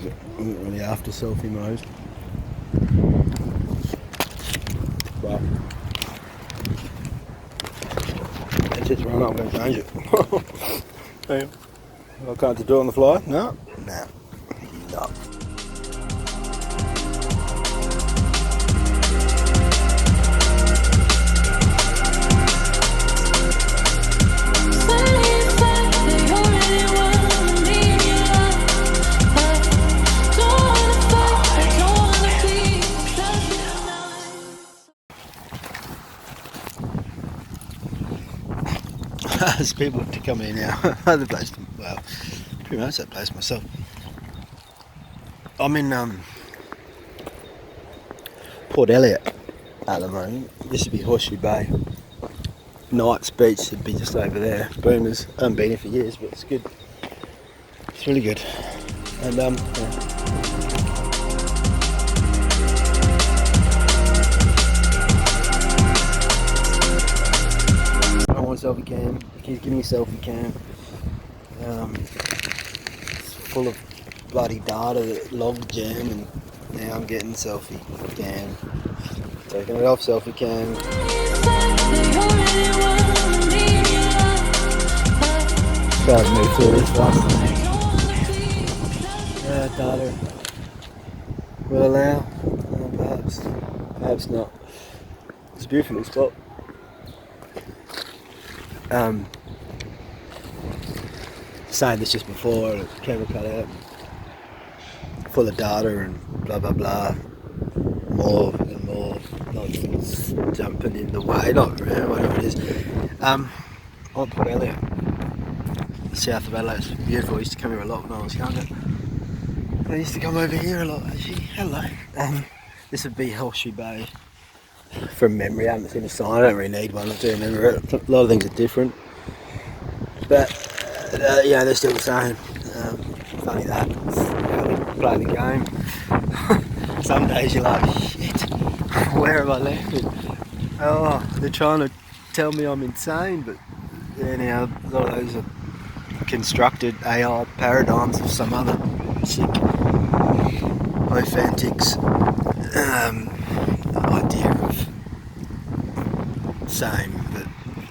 but I'm not really after selfie mode. But let's just run up, I'm going to change it. Hey, I can't do it on the fly? No? No. No. There's people to come in now. The place, well, pretty much that place myself. I'm in Port Elliot at the moment. Used to be Horseshoe Bay. Knight's Beach would be just over there. Boomers. I haven't been here for years, but it's good. It's really good. And yeah. Selfie cam, he's giving me selfie cam. It's full of bloody data that log jam, and now I'm getting selfie cam. Taking it off selfie cam. Try to move through this fast. Data will allow. Perhaps not. It's a beautiful spot. Saying this just before, the camera cut out, full of data and blah blah blah, more and more nonsense jumping in the way, not really, whatever it is. On Port Elliot, south of Adelaide, it's beautiful. I used to come here a lot when I was younger. I used to come over here a lot actually. Hello. This would be Horseshoe Bay. From memory, I haven't seen a sign. I don't really need one. I do remember it. A lot of things are different, but yeah, they're still the same. Funny that play the game. Some days you're like, shit, where have I landed? Oh, they're trying to tell me I'm insane, but anyhow, a lot of those are constructed AI paradigms of some other sick Ophantics idea of same, but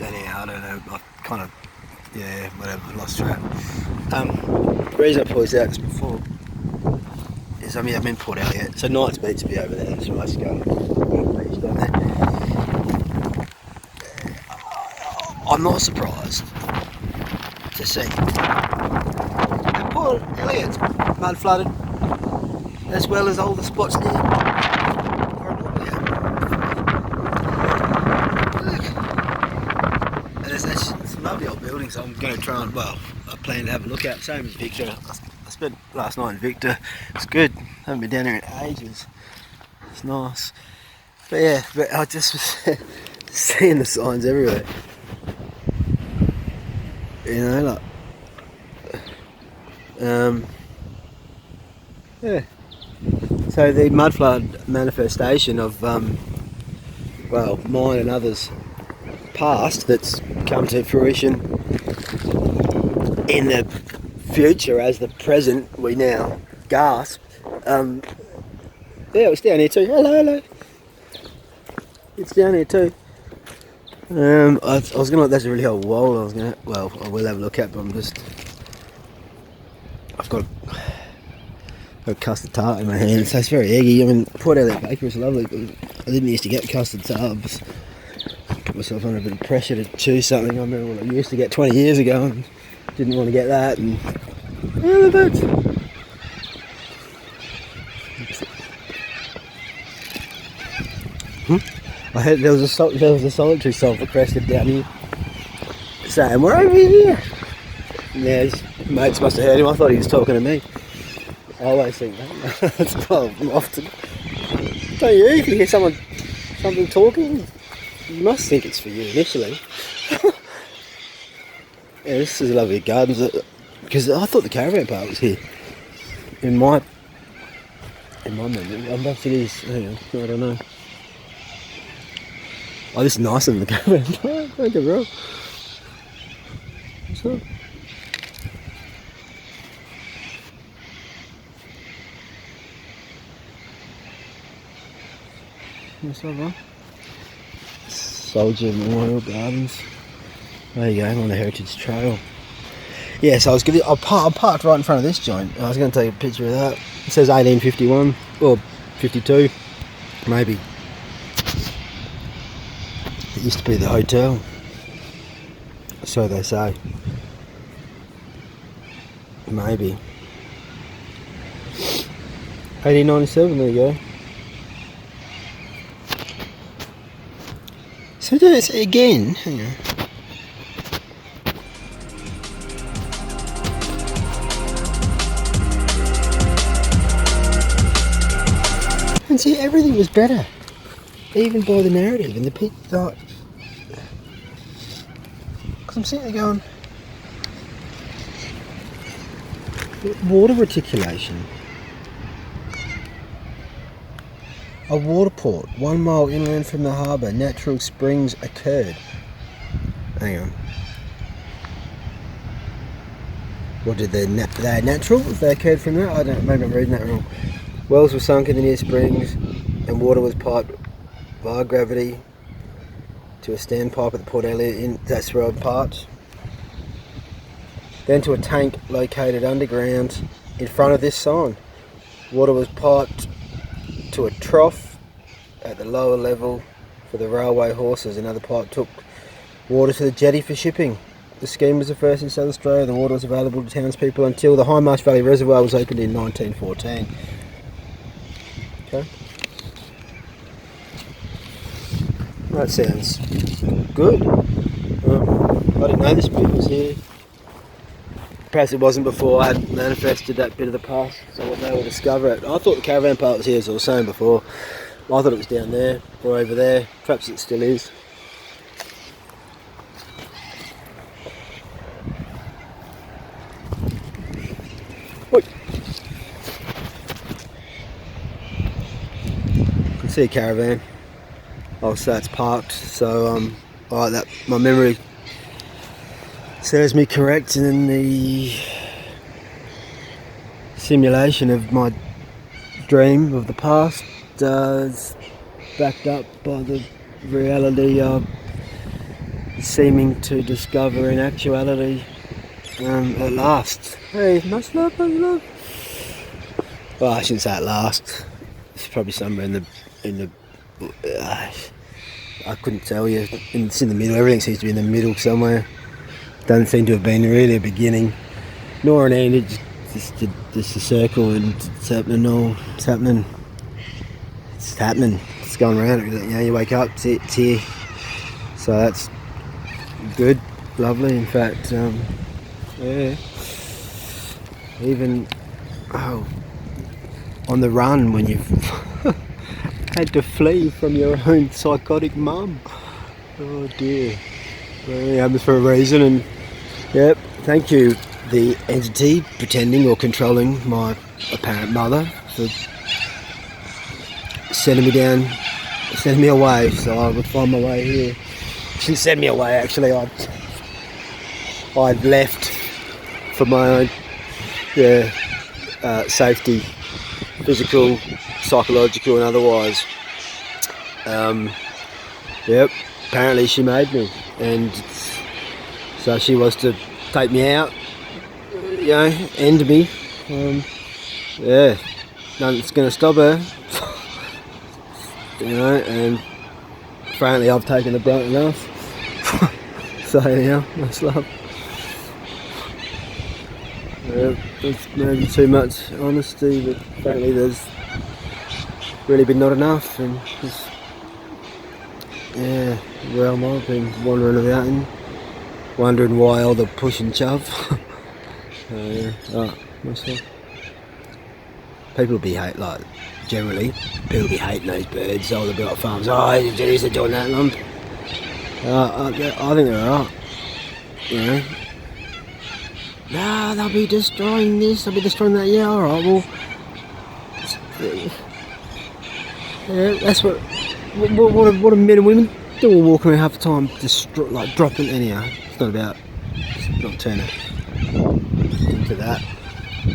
anyhow, I don't know, I kind of, yeah, whatever, lost track. The reason I pointed out this before is, I'm in Port Elliot, so Knight's Beach to be over there, so I used to go beach down there. I'm not surprised to see that Port Elliot's mud flooded, as well as all the spots near. There's lovely old buildings. I'm going to try and, well, I plan to have a look at. Same as Victor. I spent last night in Victor. It's good. Haven't been down here in ages. It's nice. But yeah, I just was seeing the signs everywhere. You know, like, yeah. So the mud flood manifestation of, well, mine and others past that's come to fruition in the future as the present we now gasp. Yeah, it's down here too. Hello. It's down here too. I was gonna, that's a really old wall I will have a look at, but I've got a custard tart in my hand, so it's very eggy. I mean, Port Elliot Bakery is lovely, but I didn't used to get custard tart. Put myself under a bit of pressure to choose something. I remember what I used to get 20 years ago and didn't want to get that. And yeah, that's. I heard there was a solitary sulphur crested down here saying, "We're over here." Yeah, his mates must have heard him. I thought he was talking to me. I always think that. That's often. Don't you? If you hear something talking, you must think it's for you initially. Yeah, this is a lovely gardens, because I thought the caravan park was here. In my memory, unless it is, hang on, I don't know. Oh, this is nicer than the caravan park, don't get me wrong. What's up? Nice love, huh? Soldier Memorial Gardens. There you go, on the Heritage Trail. Yeah, so I parked right in front of this joint. I was going to take a picture of that. It says 1851 or 52, maybe. It used to be the hotel, so they say. Maybe. 1897, there you go. So there's again, hang on. And see, everything was better, even by the narrative and the pit. Like, because I'm sitting there going, water reticulation. A water port, 1 mile inland from the harbour, natural springs occurred. Hang on. What did they natural? If they occurred from that? I don't know, maybe I'm reading that wrong. Wells were sunk in the near springs and water was piped via gravity to a standpipe at the Port Elliot in that's road parts. Then to a tank located underground in front of this sign. Water was piped to a trough at the lower level for the railway horses. Another pipe took water to the jetty for shipping. The scheme was the first in South Australia. The water was available to townspeople until the High Marsh Valley Reservoir was opened in 1914. Okay. That sounds good. I didn't know this bit was here. Perhaps it wasn't before I had manifested that bit of the past, so I wasn't able to discover it. I thought the caravan park was here, as I was saying before. I thought it was down there or over there. Perhaps it still is. Wait. You can see a caravan. Oh, so it's parked. So that my memory serves me correct, and then the simulation of my dream of the past is backed up by the reality of seeming to discover in actuality at last. Hey, much love, much love. Well, I shouldn't say at last. It's probably somewhere in the I couldn't tell you. It's in the middle. Everything seems to be in the middle somewhere. Doesn't seem to have been really a beginning nor an end. It's just a circle, and it's happening all. It's happening. It's happening. It's going around. You know, you wake up, it's here. So that's good, lovely. In fact, yeah. Even on the run when you've had to flee from your own psychotic mum. Oh dear. Well, it happens for a reason, and yep, thank you, the entity pretending or controlling my apparent mother, for sending me away so I would find my way here. She didn't send me away, actually. I'd left for my own safety, physical, psychological and otherwise. Yep, apparently she made me, and so she was to take me out, you know, end me. Yeah, nothing's going to stop her. You know, and apparently I've taken the brunt enough. So yeah, much love. It's maybe too much honesty, but apparently there's really been not enough, and just, yeah, realm I've been wandering about in, wondering why all the push and shove. Yeah, myself. People be generally, people be hating those birds. Oh, they'll be like farms. Oh, they're doing that lump. I think they're alright. You know. Nah, they'll be destroying this. They'll be destroying that. Yeah, alright. Well, yeah, that's what a men and women do. All walking around half the time, just dropping. Anyhow, it's not about. It's not turning into that.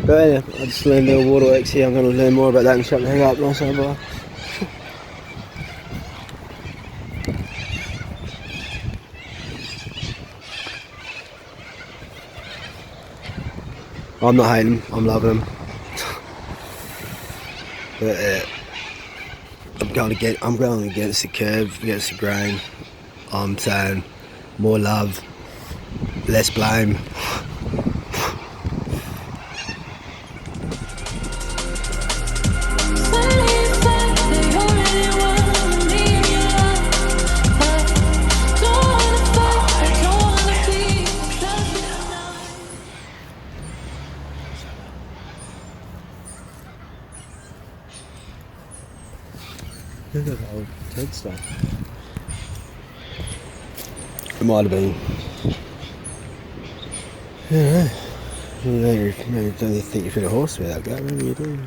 But yeah, I just learned a little waterworks here. I'm going to learn more about that and shut the hell up. Nice, bye. I'm not hating them, I'm loving them. But I'm going against the curve, against the grain. I'm saying more love, less blame. Look at that old Ted stuff. It might have been. Yeah. Maybe you don't think you've hit a horse without that, maybe you do.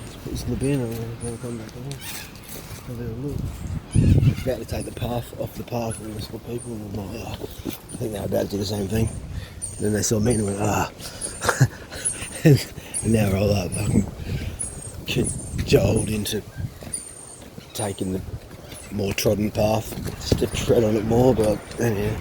Let's put this in the bin, I'm going to come back along. Have a look. About to take the path off the path and saw people and I'm like, oh. I think they were about to do the same thing. And then they saw me and went, ah. And now roll up, fucking cajoled into taking the more trodden path, just to tread on it more, but anyhow.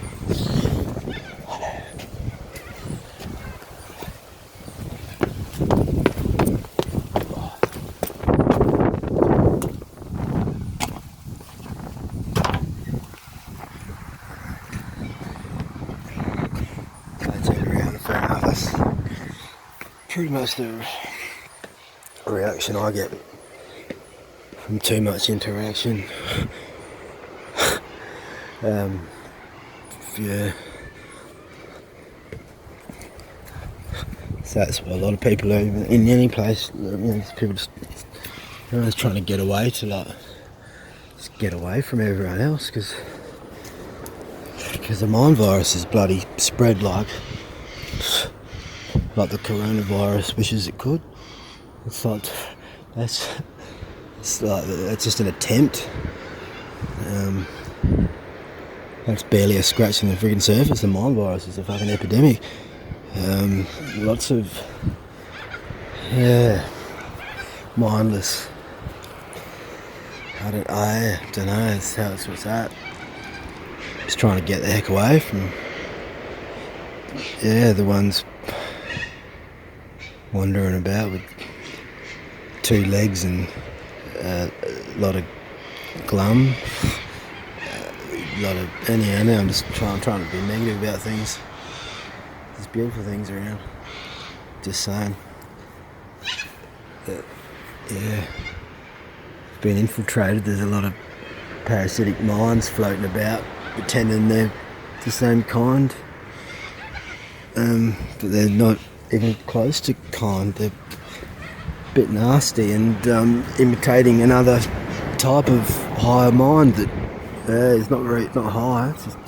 Pretty much the reaction I get from too much interaction. Yeah. So that's what a lot of people are in any place. People just everyone's trying to get away to just get away from everyone else because the mind virus is bloody spread like the coronavirus wishes it could. It's like that's just an attempt. That's barely a scratch on the friggin' surface. The mind virus is a fucking epidemic. Lots of mindless. I don't know. That's how it's what's that. Just trying to get the heck away from the ones wandering about with 2 legs and a lot of glum. Anyhow, I'm just trying to be negative about things. There's beautiful things around. Just saying. Been infiltrated. There's a lot of parasitic minds floating about, pretending they're the same kind. But they're not even close to kind. They're a bit nasty and imitating another type of higher mind that is not high. It's just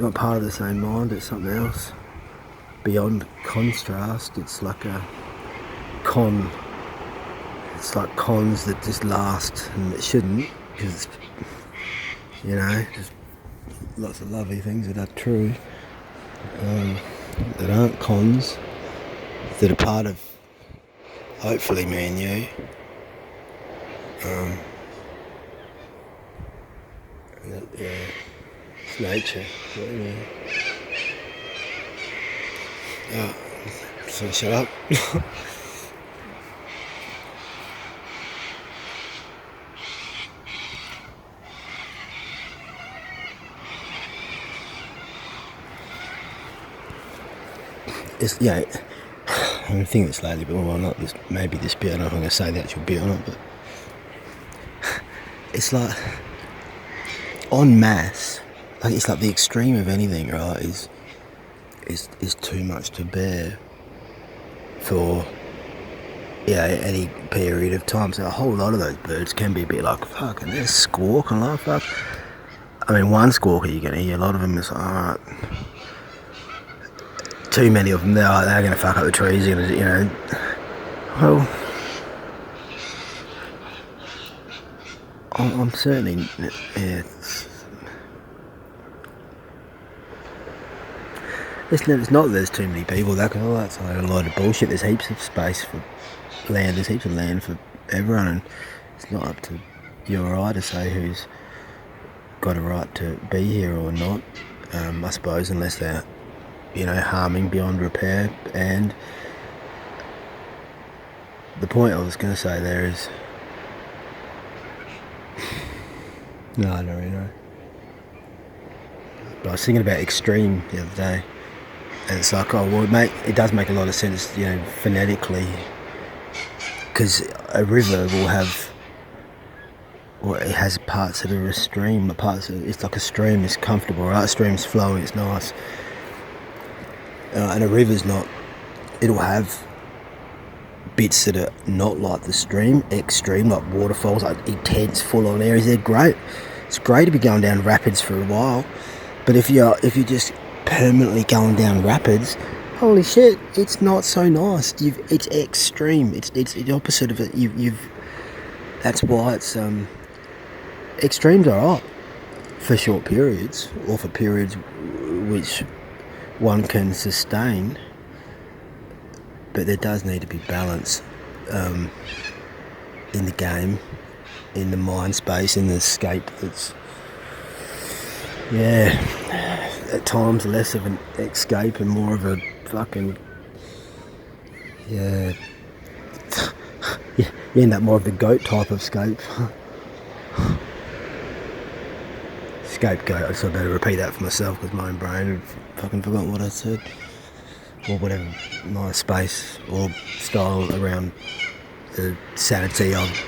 not part of the same mind. It's something else beyond contrast. It's like a con. It's like cons that just last and it shouldn't, because just lots of lovely things that are true that aren't cons, that are part of hopefully me and you. It's nature. So shut up. I'm thinking it's lately, but not this. Maybe this bit. I don't know if I'm going to say the actual bit or not, but it's like en masse. Like it's like the extreme of anything, right? Is too much to bear for any period of time. So a whole lot of those birds can be a bit like fuck, and they're squawking like fuck. I mean, one squawker you're going to hear. A lot of them is like, alright. Too many of them, they're going to fuck up the trees. They're going to, well, I'm certainly, It's not that there's too many people. That's a lot of bullshit. There's heaps of space for land. There's heaps of land for everyone, and it's not up to you or I to say who's got a right to be here or not, I suppose, unless they're, you know, harming beyond repair. And the point I was going to say there is, no, I don't really know. But I was thinking about EXstream the other day, and it's like, oh well, it does make a lot of sense, you know, phonetically, because a river will have, or it has parts that are a stream, it's like a stream is comfortable, right? A stream's flowing, it's nice, and a river's not. It'll have bits that are not like the stream, EXstream, like waterfalls, like intense, full-on areas. They're great. It's great to be going down rapids for a while, but if you're just permanently going down rapids, holy shit, it's not so nice. It's EXstream. It's the opposite of it. That's why it's EXstream's alright for short periods, or for periods which one can sustain. But there does need to be balance in the game, in the mind space, in the escape. That's, yeah, at times less of an escape and more of a fucking, yeah, you end up more of the goat type of escape. Scapegoat. So I better repeat that for myself, because my own brain had fucking forgotten what I said. Or whatever my space or style around the sanity I've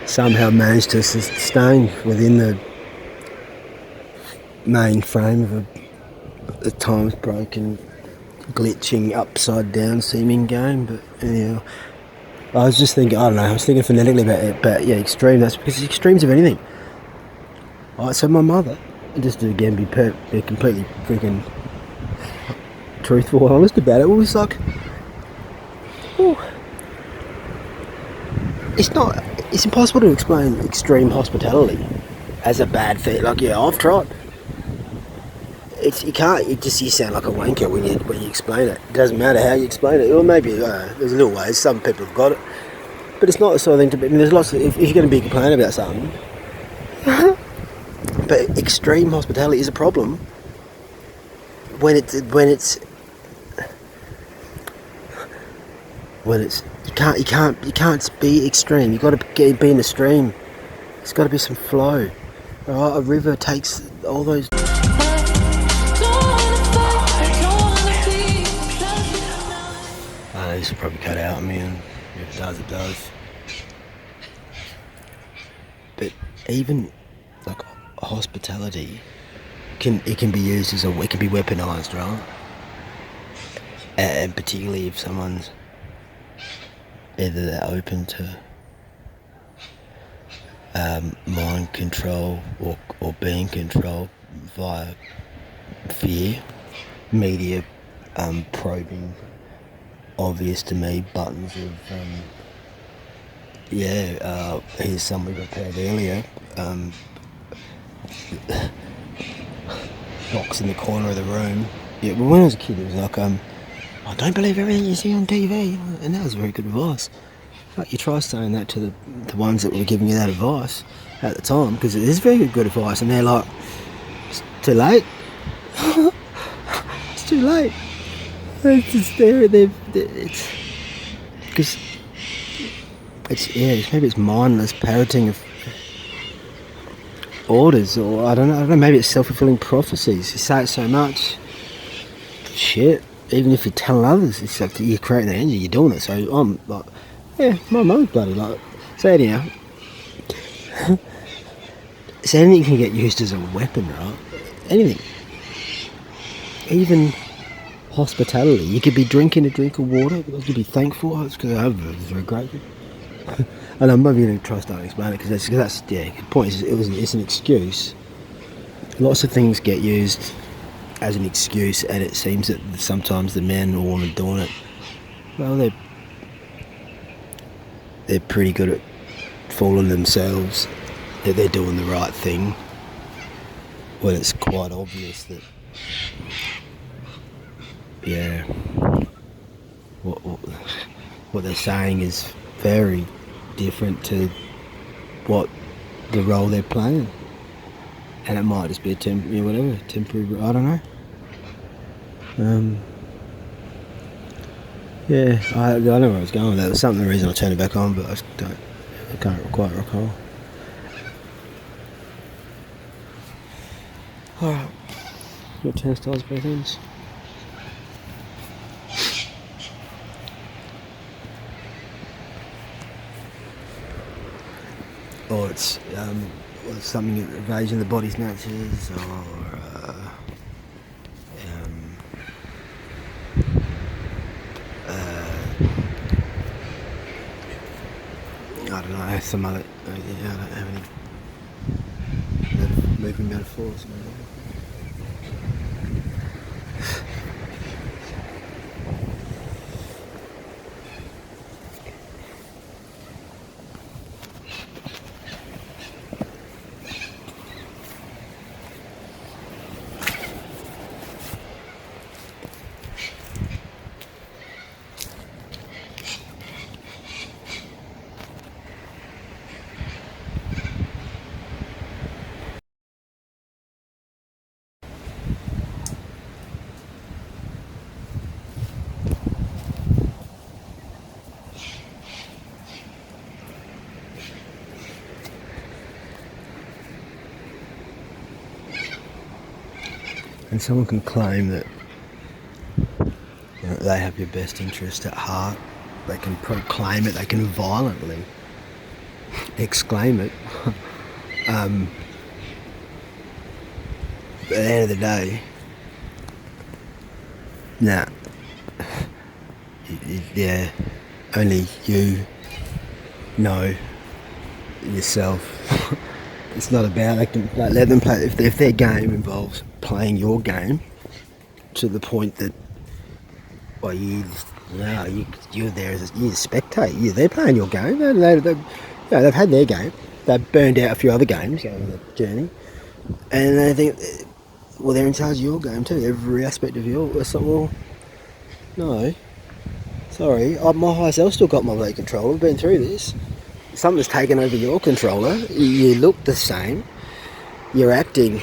somehow managed to sustain within the main frame of a times broken, glitching, upside down seeming game. But anyhow, I was just thinking, I don't know, I was thinking phonetically about it, but yeah, EXstream, that's because it's extremes of anything. Alright, so my mother, just to again be completely freaking truthful and honest about it, was like, oh, it's impossible to explain extreme hospitality as a bad thing. Like, yeah, I've tried. You sound like a wanker when you explain it. It doesn't matter how you explain it. Or maybe there's little ways, some people have got it, but it's not the sort of thing to be. I mean, there's lots of, if you're going to be complaining about something, but extreme hospitality is a problem when it's you can't be extreme. You got to be in the stream. There's got to be some flow. Right? A river takes all those. This will probably cut out. I mean, if it does, it does. But even like hospitality can be used as it can be weaponized, right? And particularly if someone's either they're open to mind control or being controlled via fear, media probing, obvious to me buttons of here's some we repaired earlier, box in the corner of the room. Yeah, well, when I was a kid it was like I don't believe everything you see on TV, and that was very good advice. Like, you try saying that to the ones that were giving you that advice at the time, because it is very good advice, and they're like, it's too late. It's too late. It's just it's because maybe it's mindless parroting of orders, or I don't know, maybe it's self-fulfilling prophecies. You say it so much, shit, even if you're telling others, it's like you're creating the energy, you're doing it. So I'm like, yeah, my mum's bloody like. So anyhow, so anything can get used as a weapon, right? Anything, even hospitality. You could be drinking a drink of water, but you could be thankful. It's because I was very grateful. And I'm not going to try to explain it, because that's the point is it's an excuse. Lots of things get used as an excuse, and it seems that sometimes the men or women doing it, well, they're pretty good at fooling themselves that they're doing the right thing, when it's quite obvious that, yeah, what they're saying is very different to what the role they're playing. and it might just be a temporary, I don't know. Yeah, I don't know where I was going with that. There was something, the reason I turned it back on, but I can't quite recall. Alright, got turnstiles both ends. Or it's something that evasion of the body's natures, or I don't know, some other, I don't have any moving metaphors. And someone can claim that they have your best interest at heart. They can proclaim it. They can violently exclaim it. But at the end of the day, nah. Yeah, only you know yourself. It's not about, let them play. If their game involves playing your game to the point that, well, you're there as you spectate. They're playing your game. They've had their game. They've burned out a few other games over the journey, and they think, well, they're in charge of your game too. Every aspect of your. It's like, well, no, sorry, my higher self still got my blade controller. I've been through this. Something's taken over your controller. You look the same. You're acting a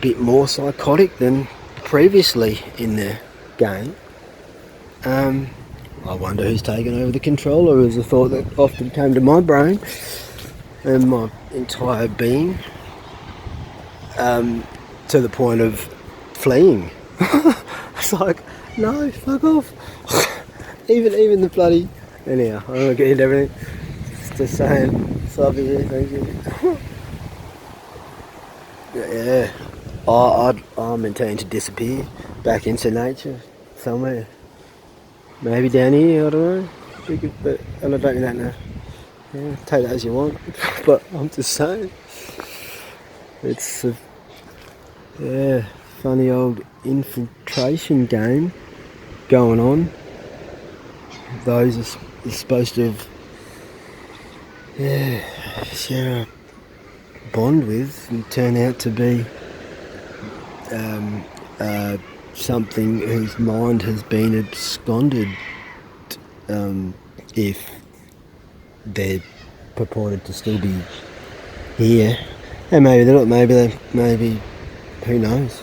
bit more psychotic than previously in the game. I wonder who's taken over the controller, is a thought that often came to my brain and my entire being, to the point of fleeing. It's like, no, fuck off. even the bloody. Anyhow, I don't want to get into everything. Just saying, love you, thank you. Yeah, I'm intending to disappear back into nature somewhere. Maybe down here, I don't know. But I don't know that now. Yeah, take that as you want. But I'm just saying, it's a funny old infiltration game going on. Those are supposed to have, share a bond with and turn out to be something whose mind has been absconded, if they're purported to still be here. And maybe they're not, maybe who knows.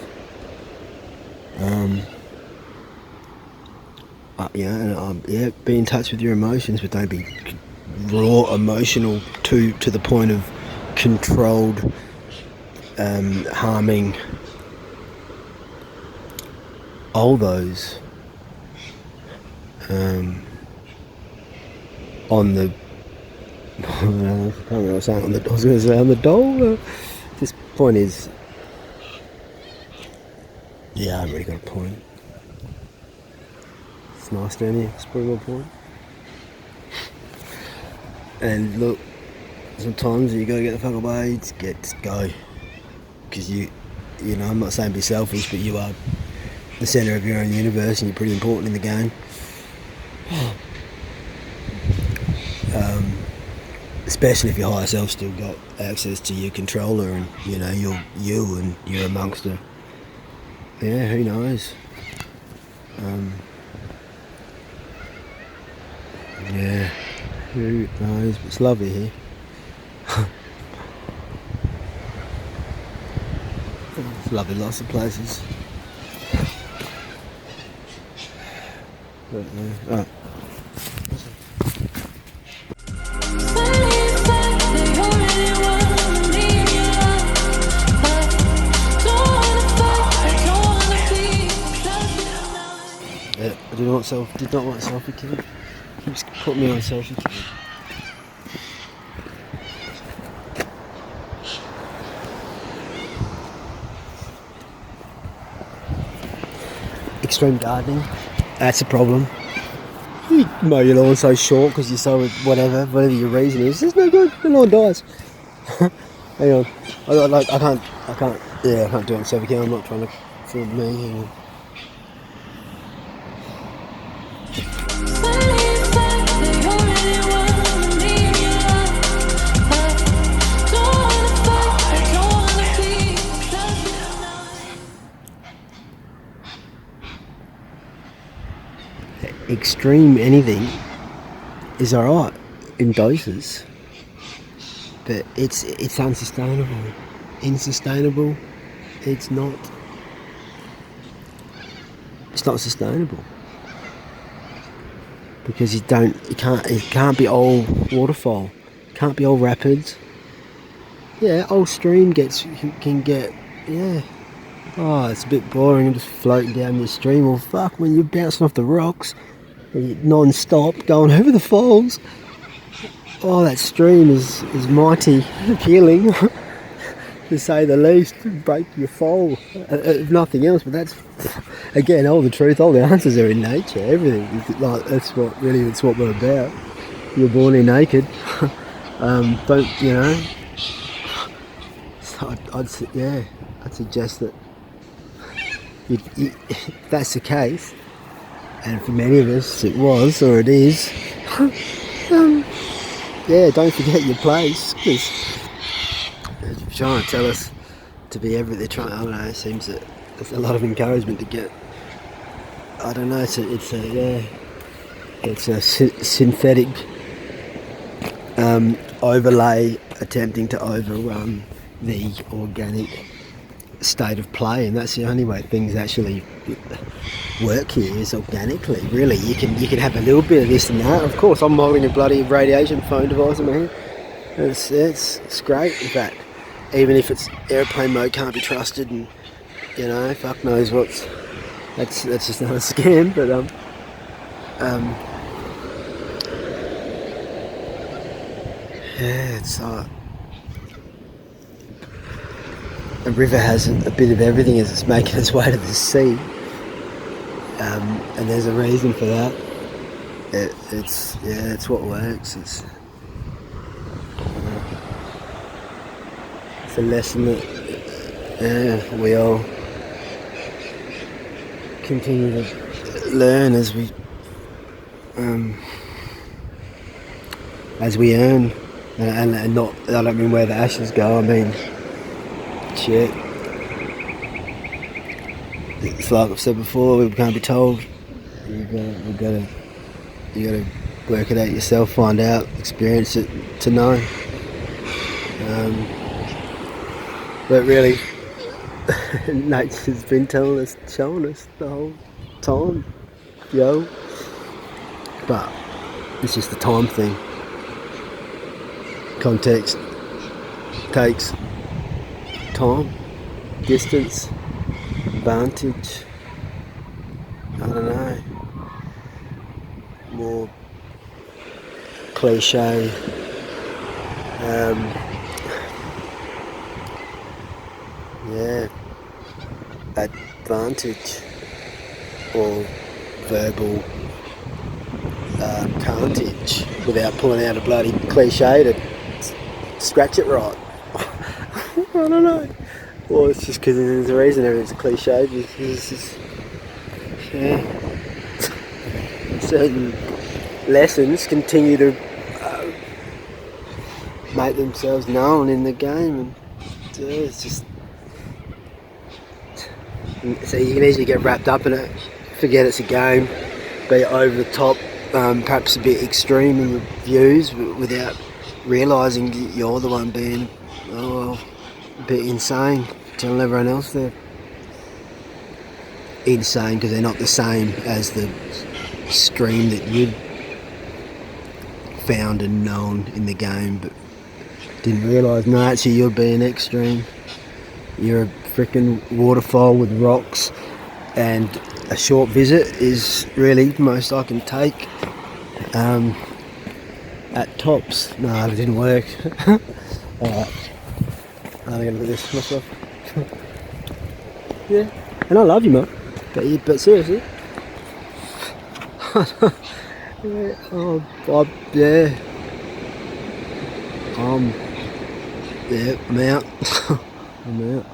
Be in touch with your emotions, but don't be raw emotional to the point of controlled harming all those on the I can't remember what I was saying on the, I was going to say on the dole. This point is, yeah, I haven't really got a point. It's nice down here, it's pretty good point. And look, sometimes you gotta get the fuck away, just go. Because you know, I'm not saying be selfish, but you are the centre of your own universe and you're pretty important in the game. Especially if your higher self still got access to your controller and, you know, you're amongst the, yeah, who knows. Yeah, who knows, but it's lovely here. Lovely, lots of places. But, alright. Yeah, I did not want selfie kid. Keeps putting me on selfie kid. Extreme gardening, that's a problem. You mow your lawn so short because you're so whatever your reason is. It's no good. The lawn dies. Hang on, I can't. Yeah, I can't do it on selfie cam. I'm not trying to film me. Hang on. Extreme anything is alright in doses, but it's unsustainable, insustainable. It's not sustainable because it can't be all waterfall, can't be all rapids. Yeah, old stream can get, yeah. Oh, it's a bit boring. I'm just floating down the stream. Well, fuck, when you're bouncing off the rocks non-stop going over the falls. Oh, that stream is mighty appealing to say the least. Break your fall, if nothing else. But that's, again, all the truth, all the answers are in nature. Everything is like, that's what we're about. You're born in naked. Don't, you know. So I'd suggest that if that's the case, and for many of us it was, or it is, yeah, don't forget your place, because they're trying to tell us to be everything. I don't know, it seems that there's a lot of encouragement to get, I don't know, it's a synthetic overlay attempting to overrun the organic state of play, and that's the only way things actually work here is organically. Really, you can have a little bit of this and that. Of course, I'm holding a bloody radiation phone device in my hand. It's great. In fact, even if it's airplane mode, can't be trusted, and you know, fuck knows what's. That's just not a scam, but yeah, it's a river has a bit of everything as it's making its way to the sea, and there's a reason for that. It's what works. It's a lesson that we all continue to learn as we earn, and not. I don't mean where the ashes go. I mean. Shit. It's like I've said before, we can't be told. You gotta work it out yourself, find out, experience it to know. But really, nature's been showing us the whole time, yo. But it's just the time thing. Context takes time, distance, vantage, I don't know, more cliche, advantage or verbal carnage without pulling out a bloody cliche to scratch it right. I don't know. Well, it's just because there's a reason everything's a cliche. It's just, certain lessons continue to make themselves known in the game, and it's just so you can easily get wrapped up in it, forget it's a game, be over the top, perhaps a bit extreme in your views without realising you're the one being a bit insane, telling everyone else they're insane because they're not the same as the stream that you'd found and known in the game, but didn't realise. No, actually you'll be an EXstream. You're a freaking waterfall with rocks, and a short visit is really the most I can take at tops. No, it didn't work. Alright, I'm gonna look at this myself. Yeah, and I love you, mate, but seriously. Yeah, yeah, I'm out. I'm out.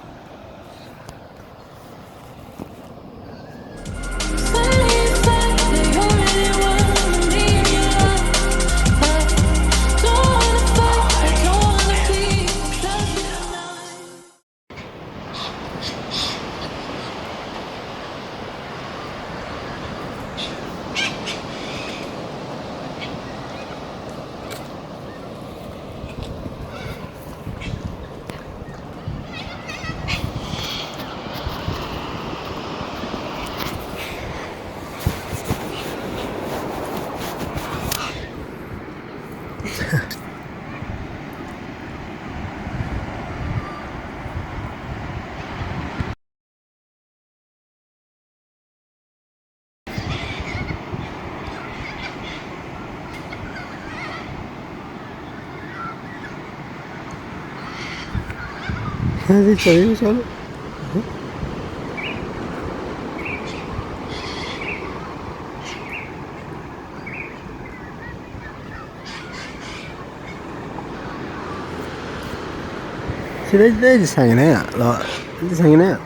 How's it going, Charlotte? See, they're just hanging out, like, they're just hanging out.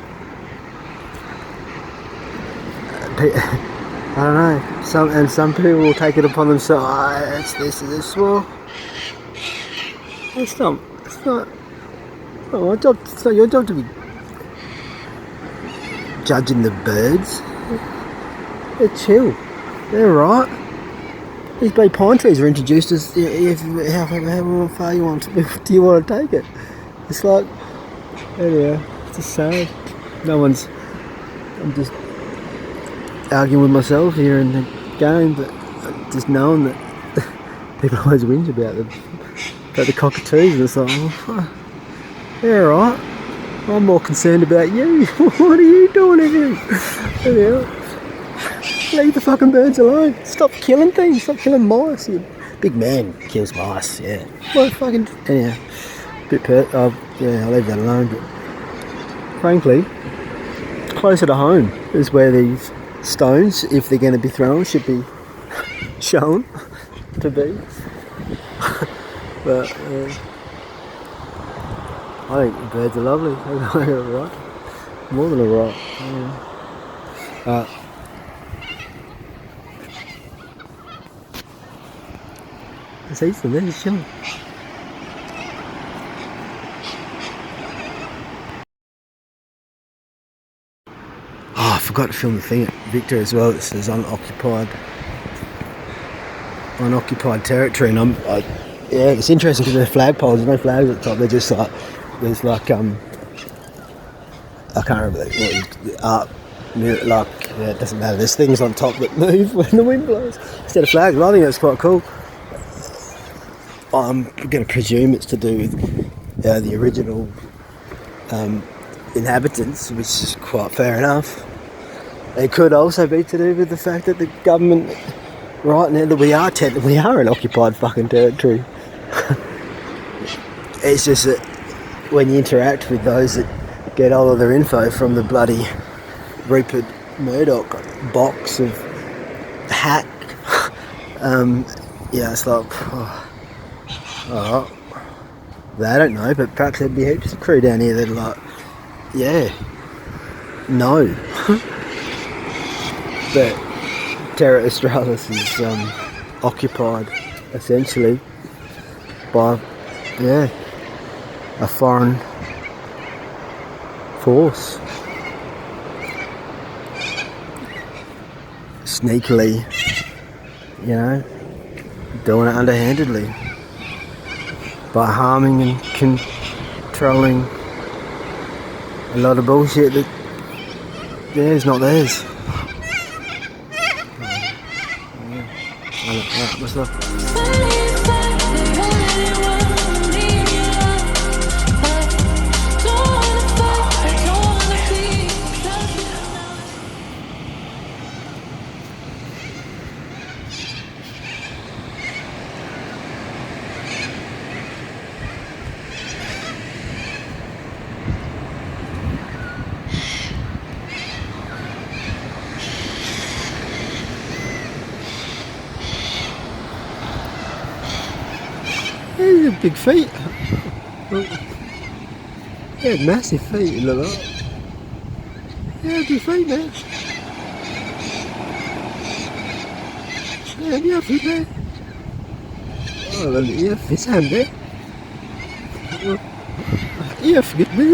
I don't know, some people will take it upon themselves, it's this, well, it's not my job, it's not your job to be judging the birds. They're chill, they're right. These big pine trees are introduced as how far you want to be, do you want to take it? It's like, anyway, it's just sad. I'm just arguing with myself here in the game, but just knowing that people always whinge about the cockatoos, and it's like, oh, they're alright. I'm more concerned about you. What are you doing here? Anyway, leave the fucking birds alone. Stop killing things. Stop killing mice. You big man kills mice, yeah. What fucking, anyhow. Yeah, I'll leave that alone, but frankly, closer to home is where these stones, if they're going to be thrown, should be shown to be. But I think the birds are lovely. They're alright, more than alright. Yeah. It's Eastern, they're just chilling. Oh, I forgot to film the thing at Victor as well. It says unoccupied territory, and yeah, it's interesting because they're flagpoles. There's no flags at the top. They're just like, there's like I can't remember what art. Like, yeah, it doesn't matter. There's things on top that move when the wind blows instead of flags. But I think that's quite cool. I'm going to presume it's to do with the original inhabitants, which is quite fair enough. It could also be to do with the fact that the government, right now, that we are an occupied fucking territory. It's just that when you interact with those that get all of their info from the bloody Rupert Murdoch box of hack, yeah, it's like, they don't know, but perhaps there'd be heaps of crew down here that are like, yeah, no. But Terra Australis is occupied essentially by, yeah, a foreign force. Sneakily, you know, doing it underhandedly by harming and controlling a lot of bullshit that theirs, not theirs. What's that? He had big feet. He had massive feet, you look like. Yeah, big feet, man. Yeah, yeah, feet, man. Oh, well, yeah, fish hand there. Yeah, forget me.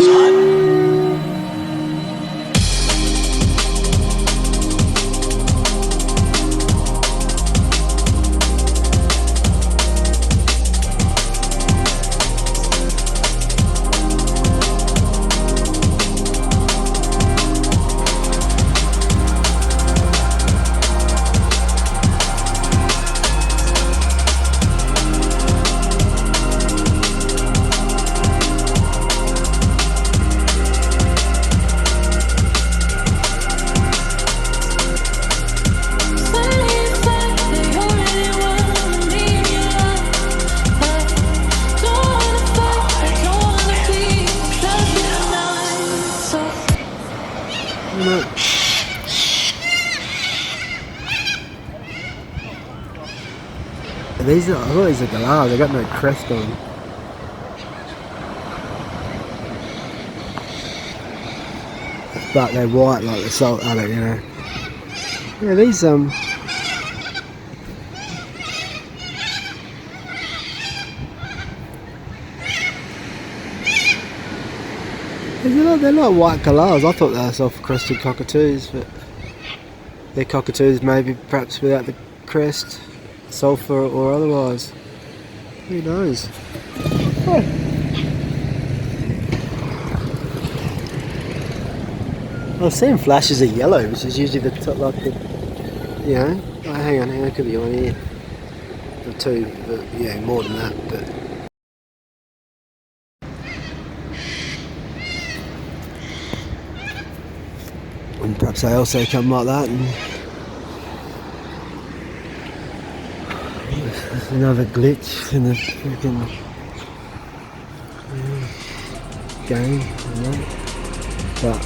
These are, I thought these are galahs, they got no crest on. But they're white like the salt, I don't know. Yeah, these they're not white galahs. I thought they were soft-crested cockatoos, but they're cockatoos maybe perhaps without the crest. Sulphur or otherwise. Who knows? Oh. I was seeing flashes of yellow, which is usually the top, like the, you know. Oh, hang on, it could be on here. Or two, but yeah, more than that. But and perhaps they also come like that. And another glitch in the freaking game, you know? But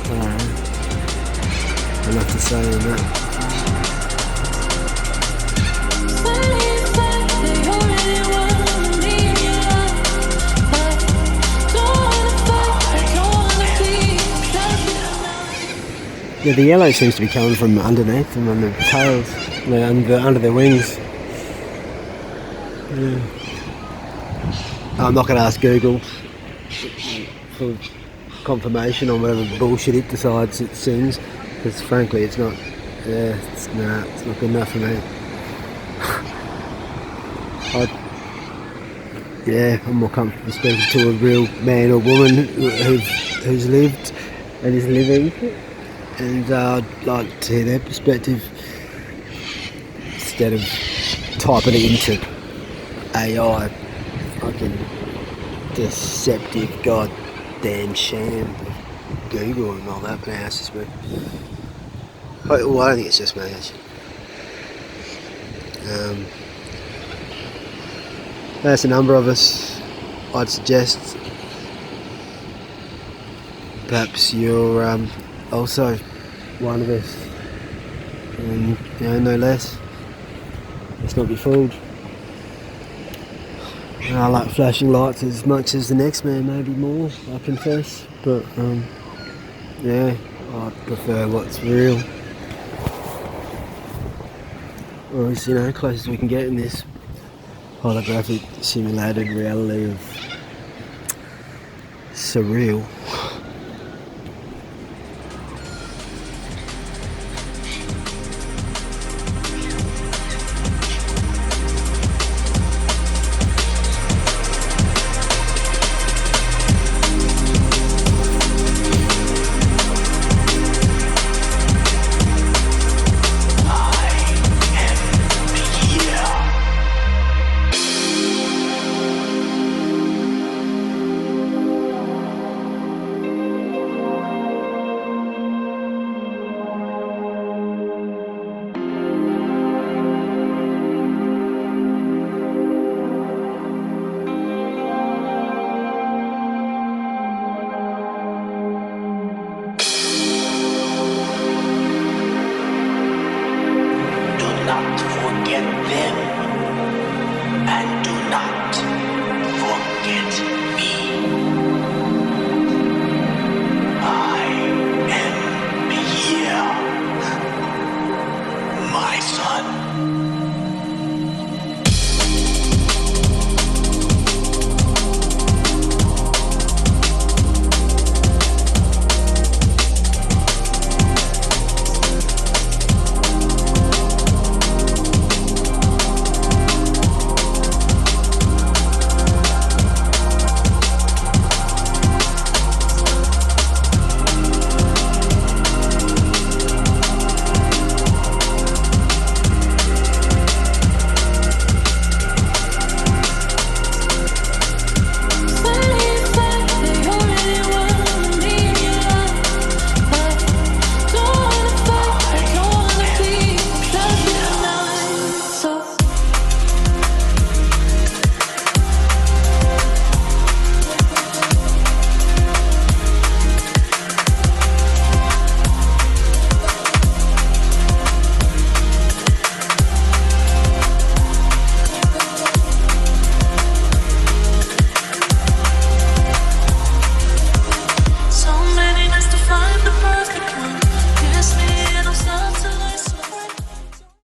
enough to say on that. Yeah, the yellow seems to be coming from underneath them on their tails, under their wings. Yeah. I'm not going to ask Google for confirmation on whatever bullshit it decides it sings, because frankly it's not. Yeah, it's not good enough for me. I'm more comfortable speaking to a real man or woman who's lived and is living, and I'd like to hear their perspective instead of typing it into AI, fucking deceptive goddamn sham of Google and all that. But it's just me. Well, I don't think it's just me actually. There's a number of us. I'd suggest perhaps you're also one of us, and no less. Let's not be fooled. I like flashing lights as much as the next man, maybe more, I confess, but I prefer what's real, or as close as we can get in this holographic simulated reality of surreal. been